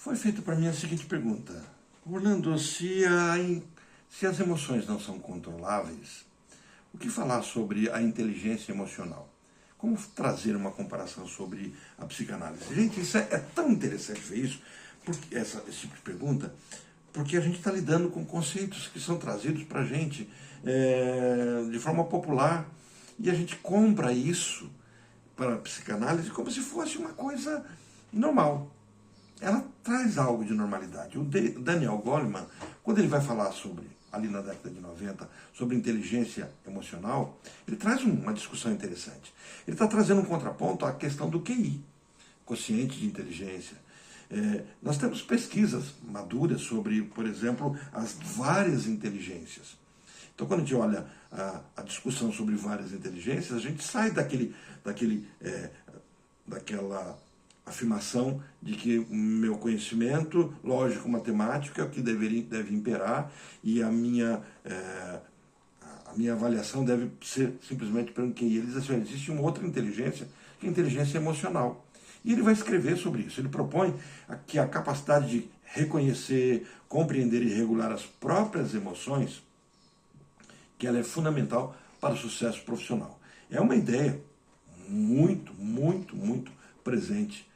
Foi feita para mim a seguinte pergunta: Orlando, se as emoções não são controláveis, o que falar sobre a inteligência emocional? Como trazer uma comparação sobre a psicanálise? Gente, isso é tão interessante ver isso, porque esse tipo de pergunta, porque a gente está lidando com conceitos que são trazidos para a gente de forma popular, e a gente compra isso para a psicanálise como se fosse uma coisa normal. Ela traz algo de normalidade. O Daniel Goleman, quando ele vai falar sobre, ali na década de 90, sobre inteligência emocional, ele traz uma discussão interessante. Ele está trazendo um contraponto à questão do QI, quociente de inteligência. Nós temos pesquisas maduras sobre, por exemplo, as várias inteligências. Então, quando a gente olha a discussão sobre várias inteligências, a gente sai daquela afirmação de que o meu conhecimento lógico-matemático é o que deve imperar e a minha avaliação deve ser simplesmente pelo QI. Ele diz assim: existe uma outra inteligência, que é a inteligência emocional. E ele vai escrever sobre isso. Ele propõe que a capacidade de reconhecer, compreender e regular as próprias emoções, que ela é fundamental para o sucesso profissional. É uma ideia muito, muito, muito presente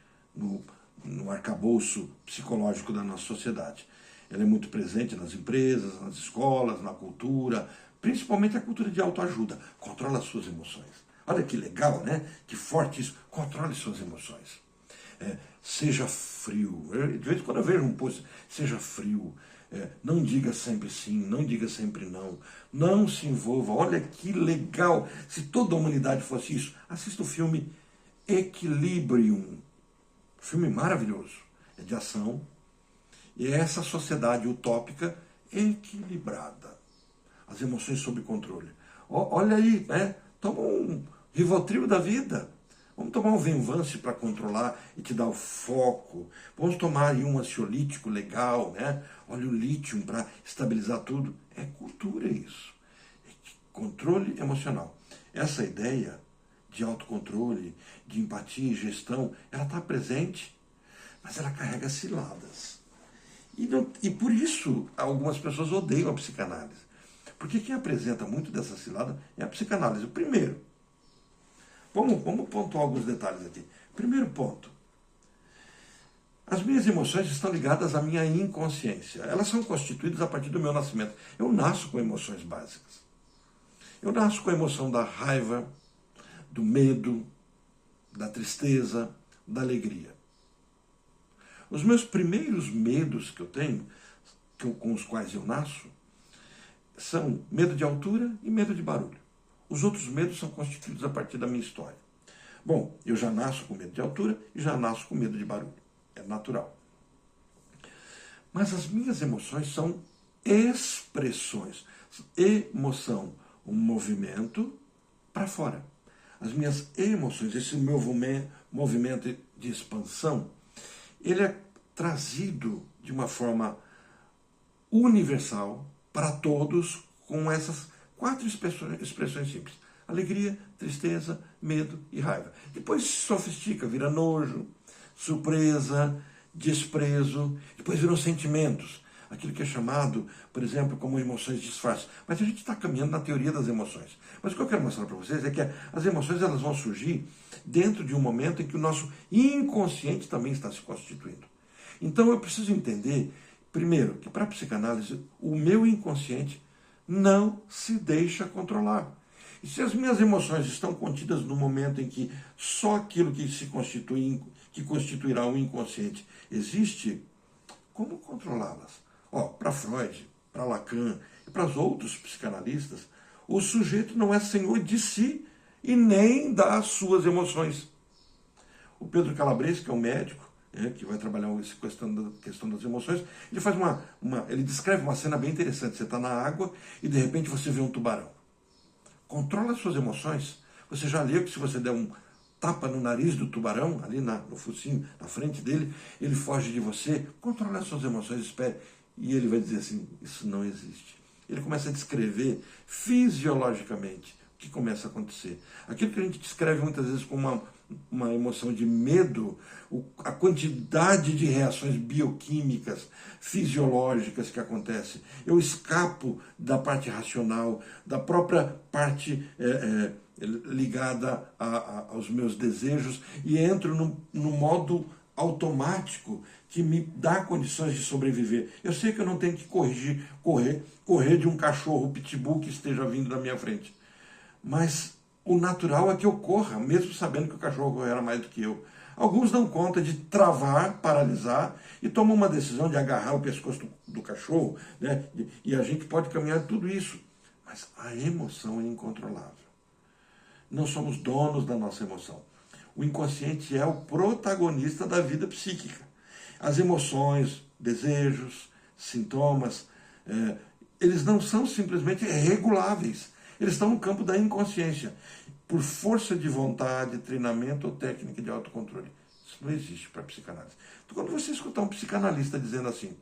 no arcabouço psicológico da nossa sociedade. Ela é muito presente nas empresas, nas escolas, na cultura, principalmente a cultura de autoajuda. Controla as suas emoções. Olha que legal, né? Que forte isso. Controle suas emoções. Seja frio. De vez em quando eu vejo um post, seja frio. Não diga sempre sim, não diga sempre não. Não se envolva. Olha que legal. Se toda a humanidade fosse isso, assista o filme Equilibrium. Filme maravilhoso. É de ação. E é essa sociedade utópica equilibrada. As emoções sob controle. Olha aí, né? Toma um Rivotril da vida. Vamos tomar um Venvance para controlar e te dar o foco. Vamos tomar aí um ansiolítico legal, né? Olha o lítio para estabilizar tudo. É cultura isso. Controle emocional. Essa ideia de autocontrole, de empatia e gestão, ela está presente, mas ela carrega ciladas. E por isso algumas pessoas odeiam a psicanálise. Porque quem apresenta muito dessa cilada é a psicanálise. Primeiro, vamos pontuar alguns detalhes aqui. Primeiro ponto. As minhas emoções estão ligadas à minha inconsciência. Elas são constituídas a partir do meu nascimento. Eu nasço com emoções básicas. Eu nasço com a emoção da raiva, do medo, da tristeza, da alegria. Os meus primeiros medos que eu tenho, com os quais eu nasço, são medo de altura e medo de barulho. Os outros medos são constituídos a partir da minha história. Bom, eu já nasço com medo de altura e já nasço com medo de barulho. É natural. Mas as minhas emoções são expressões. Emoção, um movimento para fora. As minhas emoções, esse meu movimento de expansão, ele é trazido de uma forma universal para todos com essas 4 expressões simples: alegria, tristeza, medo e raiva. Depois se sofistica, vira nojo, surpresa, desprezo, depois viram sentimentos, aquilo que é chamado, por exemplo, como emoções disfarces. Mas a gente está caminhando na teoria das emoções. Mas o que eu quero mostrar para vocês é que as emoções elas vão surgir dentro de um momento em que o nosso inconsciente também está se constituindo. Então eu preciso entender, primeiro, que para a psicanálise o meu inconsciente não se deixa controlar. E se as minhas emoções estão contidas no momento em que só aquilo que constituirá o inconsciente existe, como controlá-las? Para Freud, para Lacan e para os outros psicanalistas, o sujeito não é senhor de si e nem das suas emoções. O Pedro Calabres, que é um médico, que vai trabalhar essa questão das emoções, ele descreve uma cena bem interessante. Você está na água e de repente você vê um tubarão. Controla as suas emoções. Você já leu que se você der um tapa no nariz do tubarão, ali no focinho, na frente dele, ele foge de você. Controla as suas emoções, espere. E ele vai dizer assim: isso não existe. Ele começa a descrever fisiologicamente o que começa a acontecer. Aquilo que a gente descreve muitas vezes como uma emoção de medo, a quantidade de reações bioquímicas, fisiológicas que acontece. Eu escapo da parte racional, da própria parte ligada aos meus desejos e entro no modo automático que me dá condições de sobreviver. Eu sei que eu não tenho que correr de um cachorro pitbull que esteja vindo na minha frente. Mas o natural é que eu corra, mesmo sabendo que o cachorro correrá mais do que eu. Alguns dão conta de travar, paralisar e tomam uma decisão de agarrar o pescoço do cachorro, né? E a gente pode caminhar tudo isso. Mas a emoção é incontrolável. Não somos donos da nossa emoção. O inconsciente é o protagonista da vida psíquica. As emoções, desejos, sintomas, eles não são simplesmente reguláveis. Eles estão no campo da inconsciência. Por força de vontade, treinamento ou técnica de autocontrole. Isso não existe para a psicanálise. Então, quando você escutar um psicanalista dizendo assim,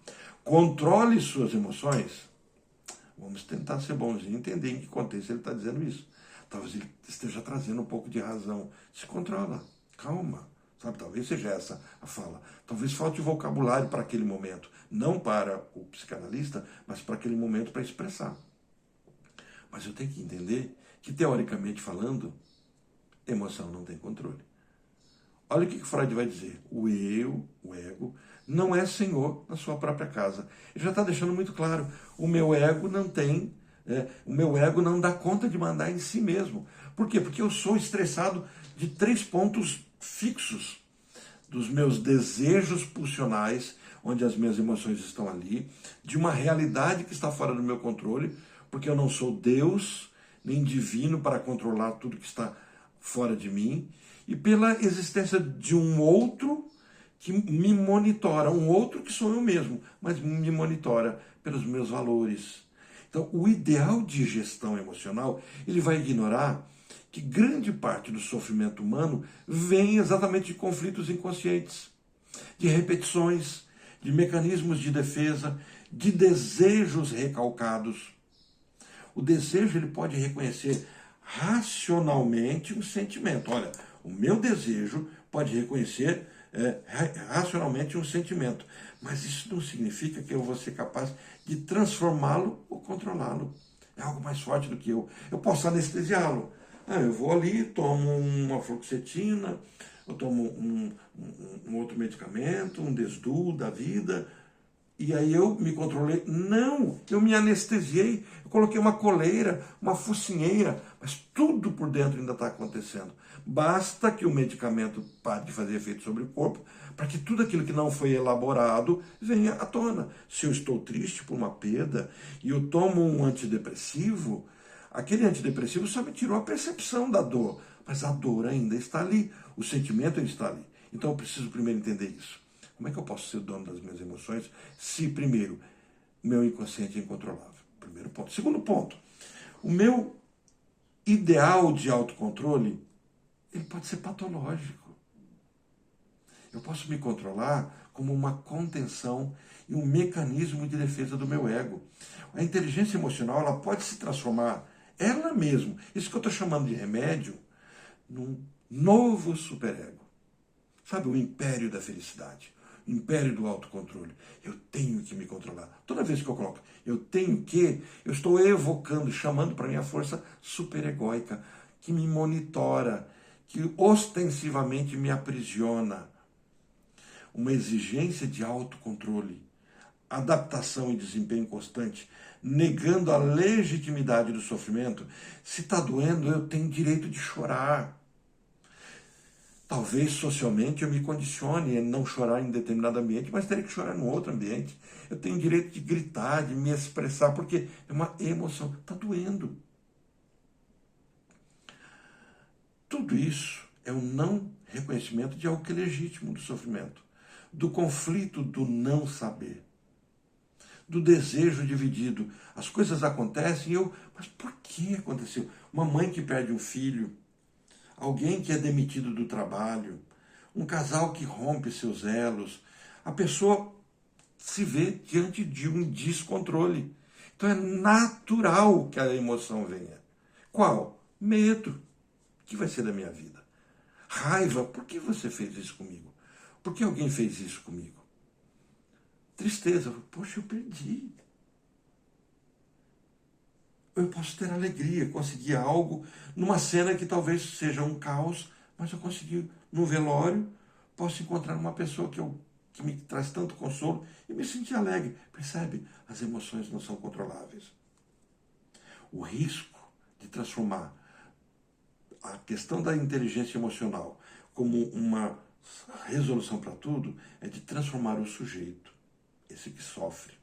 controle suas emoções, vamos tentar ser bonzinho e entender em que contexto ele está dizendo isso. Talvez ele esteja trazendo um pouco de razão. Se controla, calma. Sabe, talvez seja essa a fala. Talvez falte vocabulário para aquele momento. Não para o psicanalista, mas para aquele momento para expressar. Mas eu tenho que entender que, teoricamente falando, emoção não tem controle. Olha o que Freud vai dizer. O eu, o ego, não é senhor na sua própria casa. Ele já está deixando muito claro. O meu ego não tem... o meu ego não dá conta de mandar em si mesmo. Por quê? Porque eu sou estressado de 3 pontos fixos dos meus desejos pulsionais, onde as minhas emoções estão ali, de uma realidade que está fora do meu controle, porque eu não sou Deus, nem divino para controlar tudo que está fora de mim, e pela existência de um outro que me monitora, um outro que sou eu mesmo, mas me monitora pelos meus valores. Então, o ideal de gestão emocional, ele vai ignorar que grande parte do sofrimento humano vem exatamente de conflitos inconscientes, de repetições, de mecanismos de defesa, de desejos recalcados. O desejo, ele pode reconhecer racionalmente um sentimento. Olha, o meu desejo pode reconhecer racionalmente um sentimento, mas isso não significa que eu vou ser capaz de transformá-lo ou controlá-lo. É algo mais forte do que eu. Eu posso anestesiá-lo. Eu vou ali, tomo uma fluoxetina, eu tomo um outro medicamento, um Desdul da vida, e aí eu me controlei. Não, eu me anestesiei, eu coloquei uma coleira, uma focinheira, mas tudo por dentro ainda está acontecendo. Basta que o medicamento pare de fazer efeito sobre o corpo, para que tudo aquilo que não foi elaborado venha à tona. Se eu estou triste por uma perda e eu tomo um antidepressivo, aquele antidepressivo só me tirou a percepção da dor, mas a dor ainda está ali, o sentimento ainda está ali. Então eu preciso primeiro entender isso. Como é que eu posso ser dono das minhas emoções se, primeiro, o meu inconsciente é incontrolável? Primeiro ponto. Segundo ponto, o meu ideal de autocontrole, ele pode ser patológico. Eu posso me controlar como uma contenção e um mecanismo de defesa do meu ego. A inteligência emocional, ela pode se transformar, ela mesma, isso que eu estou chamando de remédio, num novo superego. Sabe, o império da felicidade, o império do autocontrole. Eu tenho que me controlar. Toda vez que eu coloco, eu estou evocando, chamando para mim a força superegóica, que me monitora, que ostensivamente me aprisiona. Uma exigência de autocontrole, adaptação e desempenho constante, negando a legitimidade do sofrimento. Se está doendo, eu tenho direito de chorar. Talvez socialmente eu me condicione a não chorar em determinado ambiente, mas terei que chorar em outro ambiente. Eu tenho direito de gritar, de me expressar, porque é uma emoção. Está doendo. Tudo isso é um não reconhecimento de algo que é legítimo do sofrimento, do conflito do não saber, do desejo dividido. As coisas acontecem e mas por que aconteceu? Uma mãe que perde um filho, alguém que é demitido do trabalho, um casal que rompe seus elos, a pessoa se vê diante de um descontrole. Então é natural que a emoção venha. Qual? Medo. O que vai ser da minha vida? Raiva, por que você fez isso comigo? Por que alguém fez isso comigo? Tristeza, poxa, eu perdi. Eu posso ter alegria, conseguir algo numa cena que talvez seja um caos, mas eu consegui no velório, posso encontrar uma pessoa que me traz tanto consolo e me sentir alegre. Percebe? As emoções não são controláveis. O risco de transformar a questão da inteligência emocional como uma resolução para tudo é de transformar o sujeito, esse que sofre,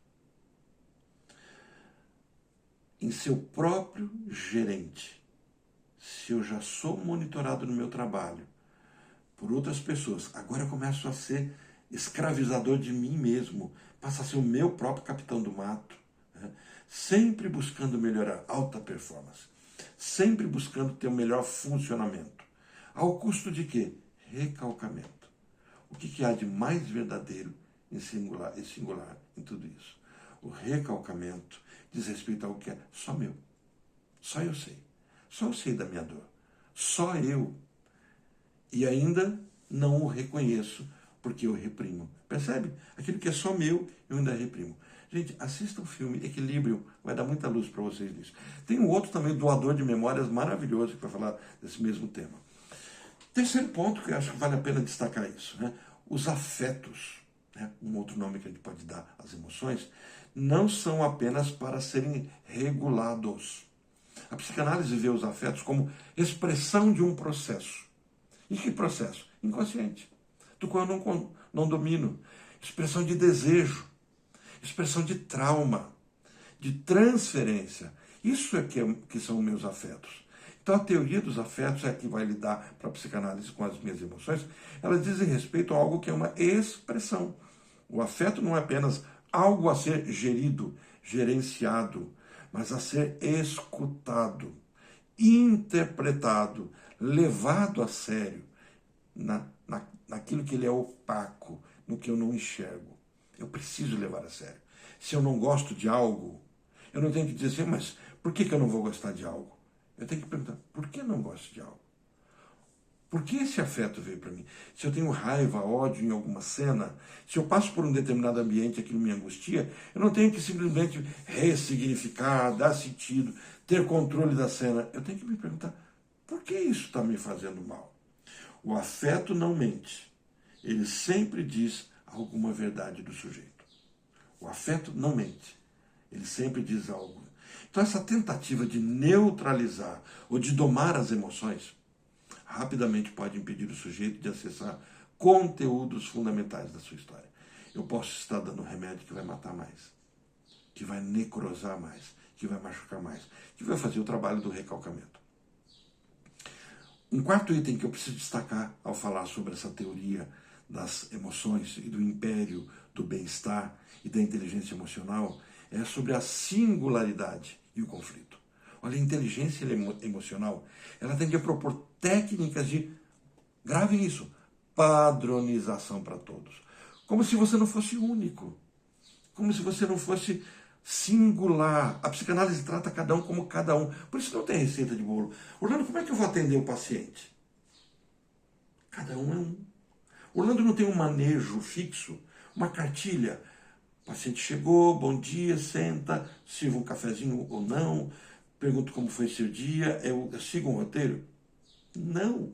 em seu próprio gerente. Se eu já sou monitorado no meu trabalho por outras pessoas, agora eu começo a ser escravizador de mim mesmo, passa a ser o meu próprio capitão do mato, né? Sempre buscando melhorar, alta performance, sempre buscando ter o melhor funcionamento. Ao custo de quê? Recalcamento. O que há de mais verdadeiro e singular em tudo isso? O recalcamento diz respeito a algo que é só meu. Só eu sei. Só eu sei da minha dor. Só eu. E ainda não o reconheço porque eu reprimo. Percebe? Aquilo que é só meu, eu ainda reprimo. Gente, assista o filme Equilíbrio, vai dar muita luz para vocês nisso. Tem um outro também, Doador de Memórias, maravilhoso, que vai falar desse mesmo tema. Terceiro ponto, que eu acho que vale a pena destacar isso, né? Os afetos, né? Um outro nome que a gente pode dar às emoções, não são apenas para serem regulados. A psicanálise vê os afetos como expressão de um processo. E que processo? Inconsciente, do qual eu não domino. Expressão de desejo, expressão de trauma, de transferência. Isso é que são meus afetos. Então a teoria dos afetos é a que vai lidar para a psicanálise com as minhas emoções. Elas dizem respeito a algo que é uma expressão. O afeto não é apenas algo a ser gerido, gerenciado, mas a ser escutado, interpretado, levado a sério naquilo que ele é opaco, no que eu não enxergo. Eu preciso levar a sério. Se eu não gosto de algo, eu não tenho que dizer assim, mas por que eu não vou gostar de algo? Eu tenho que perguntar, por que não gosto de algo? Por que esse afeto veio para mim? Se eu tenho raiva, ódio em alguma cena, se eu passo por um determinado ambiente e aquilo me angustia, eu não tenho que simplesmente ressignificar, dar sentido, ter controle da cena. Eu tenho que me perguntar, por que isso está me fazendo mal? O afeto não mente. Ele sempre diz alguma verdade do sujeito. O afeto não mente. Ele sempre diz algo. Então essa tentativa de neutralizar ou de domar as emoções rapidamente pode impedir o sujeito de acessar conteúdos fundamentais da sua história. Eu posso estar dando remédio que vai matar mais, que vai necrosar mais, que vai machucar mais, que vai fazer o trabalho do recalcamento. Um quarto item que eu preciso destacar ao falar sobre essa teoria das emoções e do império do bem-estar e da inteligência emocional é sobre a singularidade e o conflito. Olha, a inteligência emocional, ela tende a propor técnicas de, gravem isso, padronização para todos. Como se você não fosse único. Como se você não fosse singular. A psicanálise trata cada um como cada um. Por isso não tem receita de bolo. Orlando, como é que eu vou atender o paciente? Cada um é um. Orlando não tem um manejo fixo, uma cartilha. O paciente chegou, bom dia, senta, sirva um cafezinho ou não, pergunto como foi seu dia, eu sigo um roteiro? Não.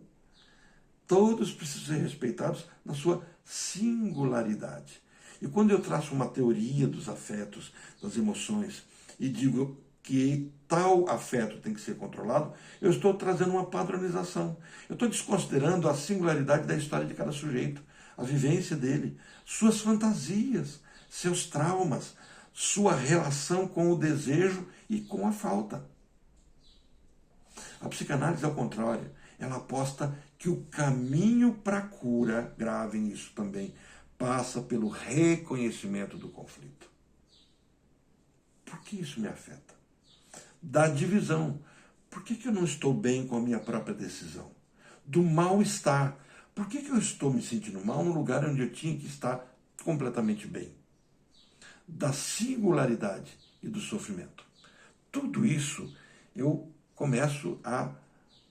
Todos precisam ser respeitados na sua singularidade. E quando eu traço uma teoria dos afetos, das emoções, e digo que tal afeto tem que ser controlado, eu estou trazendo uma padronização. Eu estou desconsiderando a singularidade da história de cada sujeito, a vivência dele, suas fantasias, seus traumas, sua relação com o desejo e com a falta. A psicanálise, ao contrário, ela aposta que o caminho para a cura, gravem isso também, passa pelo reconhecimento do conflito. Por que isso me afeta? Da divisão. Por que eu não estou bem com a minha própria decisão? Do mal-estar. Por que eu estou me sentindo mal no lugar onde eu tinha que estar completamente bem? Da singularidade e do sofrimento. Tudo isso eu começo a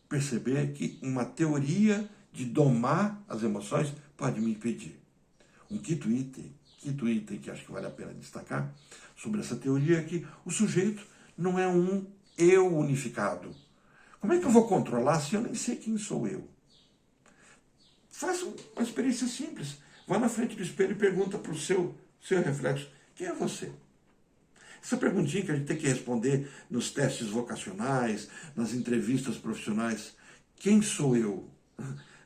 perceber que uma teoria de domar as emoções, pode me impedir. Um quinto item que acho que vale a pena destacar sobre essa teoria é que o sujeito não é um eu unificado. Como é que eu vou controlar se eu nem sei quem sou eu? Faça uma experiência simples. Vá na frente do espelho e pergunta para o seu reflexo, quem é você? Essa perguntinha que a gente tem que responder nos testes vocacionais, nas entrevistas profissionais, quem sou eu?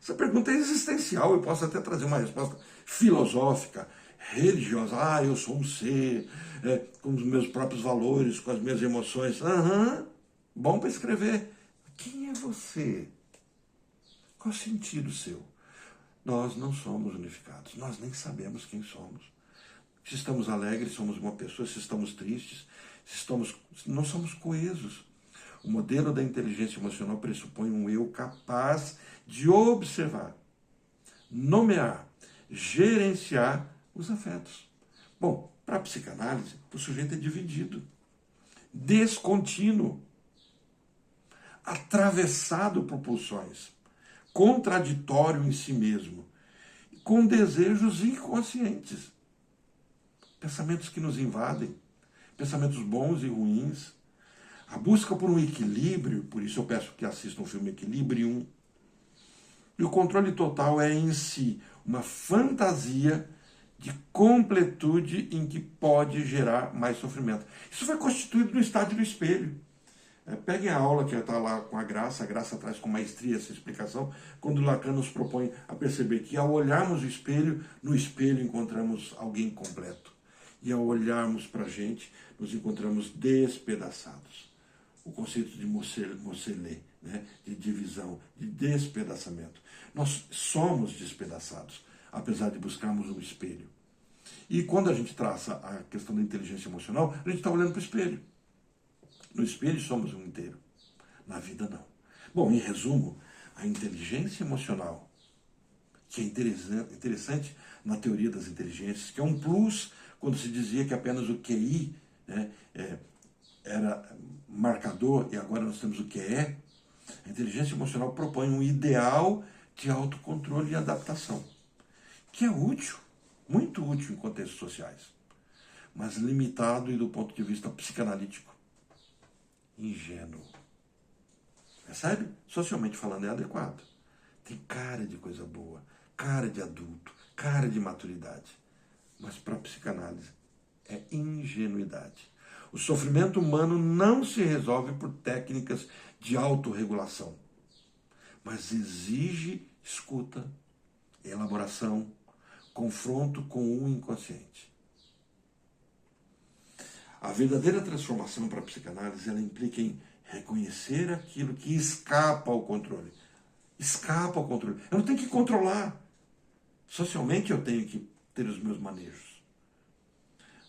Essa pergunta é existencial, eu posso até trazer uma resposta filosófica, religiosa. Eu sou um ser, com os meus próprios valores, com as minhas emoções. Bom para escrever. Quem é você? Qual o sentido seu? Nós não somos unificados, nós nem sabemos quem somos. Se estamos alegres, somos uma pessoa, se estamos tristes, não somos coesos. O modelo da inteligência emocional pressupõe um eu capaz de observar, nomear, gerenciar os afetos. Bom, para a psicanálise, o sujeito é dividido, descontínuo, atravessado por pulsões, contraditório em si mesmo, com desejos inconscientes. Pensamentos que nos invadem, pensamentos bons e ruins, a busca por um equilíbrio, por isso eu peço que assistam o filme Equilibrium. E o controle total é em si uma fantasia de completude em que pode gerar mais sofrimento. Isso foi constituído no estádio do espelho. Peguem a aula que está lá com a Graça traz com maestria essa explicação, quando Lacan nos propõe a perceber que ao olharmos o espelho, no espelho encontramos alguém completo. E ao olharmos para a gente, nos encontramos despedaçados. O conceito de morcelé, né? De divisão, de despedaçamento. Nós somos despedaçados, apesar de buscarmos um espelho. E quando a gente traça a questão da inteligência emocional, a gente está olhando para o espelho. No espelho somos um inteiro, na vida não. Bom, em resumo, a inteligência emocional, que é interessante na teoria das inteligências, que é um plus quando se dizia que apenas o QI, né, era marcador e agora nós temos o QE. A inteligência emocional propõe um ideal de autocontrole e adaptação, que é útil, muito útil em contextos sociais, mas limitado e do ponto de vista psicanalítico, ingênuo. Percebe? Socialmente falando é adequado. Tem cara de coisa boa, cara de adulto, cara de maturidade. Mas para a psicanálise é ingenuidade. O sofrimento humano não se resolve por técnicas de autorregulação, mas exige escuta, elaboração, confronto com o inconsciente. A verdadeira transformação para a psicanálise, ela implica em reconhecer aquilo que escapa ao controle. Escapa ao controle. Eu não tenho que controlar. Socialmente eu tenho que ter os meus manejos.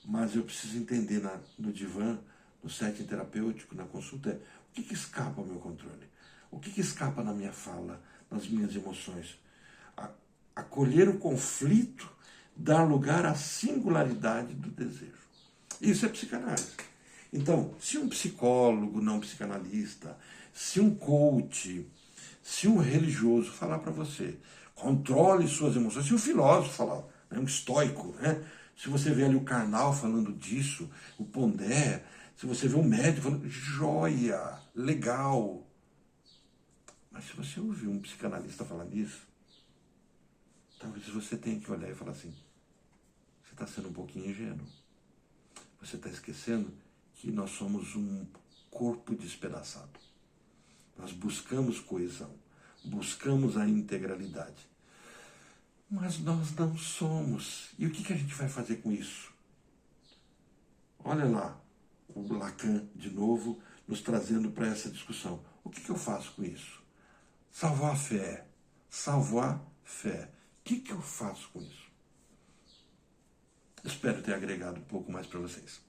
Mas eu preciso entender no divã, no setting terapêutico, na consulta, o que escapa ao meu controle? O que escapa na minha fala, nas minhas emoções? Acolher o conflito, dar lugar à singularidade do desejo. Isso é psicanálise. Então, se um psicólogo não psicanalista, se um coach, se um religioso falar para você, controle suas emoções, se um filósofo falar, um estoico, né? Se você vê ali o Karnal falando disso, o Pondé, se você vê um médico falando, joia, legal. Mas se você ouvir um psicanalista falar nisso, talvez você tenha que olhar e falar assim, você está sendo um pouquinho ingênuo. Você está esquecendo que nós somos um corpo despedaçado. Nós buscamos coesão, buscamos a integralidade. Mas nós não somos. E o que a gente vai fazer com isso? Olha lá, o Lacan, de novo, nos trazendo para essa discussão. O que eu faço com isso? Savoir-faire. Savoir-faire. O que eu faço com isso? Espero ter agregado um pouco mais para vocês.